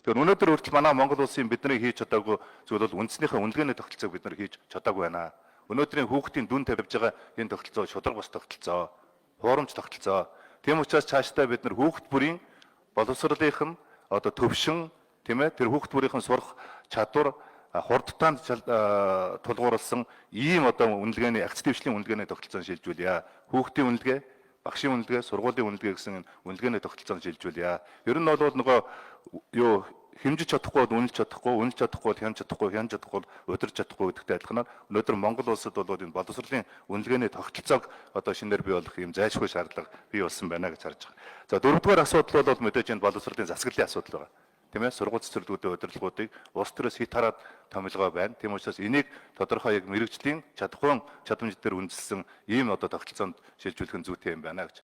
Тэгэхээр өнөөдөр хүртэл манай Монгол улсын бидний хийж чадаагүй зүйл бол үндснийхээ үнэлгээний тогтолцоог бид нар хийж чадаагүй байна. Өнөөдрийн хүүхдийн дүн тавьж байгаа энэ тогтолцоо шударга бас тогтолцоо, хуурамч тогтолцоо. Тийм учраас цаашдаа бид нар хүүхд бүрийн боловсролынх нь одоо төвшин тийм ээ тэр хүүхд бүрийнхэн сурах чадвар хурдтаанд тулгуурласан ийм одоо үнэлгээний агц дэвшлийн үнэлгээний тогтолцоог шилжүүлье. Хүүхдийн үнэлгээ, багшийн үнэлгээ, сургуулийн үнэлгээ гэсэн үнэлгээний тогтолцоог шилжүүлье. Ер нь бол нөгөө юу хэмжиж чадахгүй бол үнэлж чадахгүй, үнэлж чадахгүй бол хянаж чадахгүй, хянаж чадахгүй бол удирж чадахгүй гэдэгтэй адилханаар өнөөдөр Монгол улсад бол энэ боловсролын үнэлгээний тогтолцоог одоо шинээр бий болгох юм зайлшгүй шаардлага бий болсон байна гэж харж байгаа. За дөрөвдүгээр асуудал бол мэдээж энэ боловсролын засаглалын асуудал байна. Тийм ээ сургууль цэцэрлэгүүдийн удирдлагуудыг улс төрөөс хит хараад томилгоо байна. Тийм учраас энийг тодорхой яг мэрэгжлийн чадамж дээр үндэслэн ийм одоо тогтолцоонд шилжүүлэх нь зүйтэй юм байна гэж.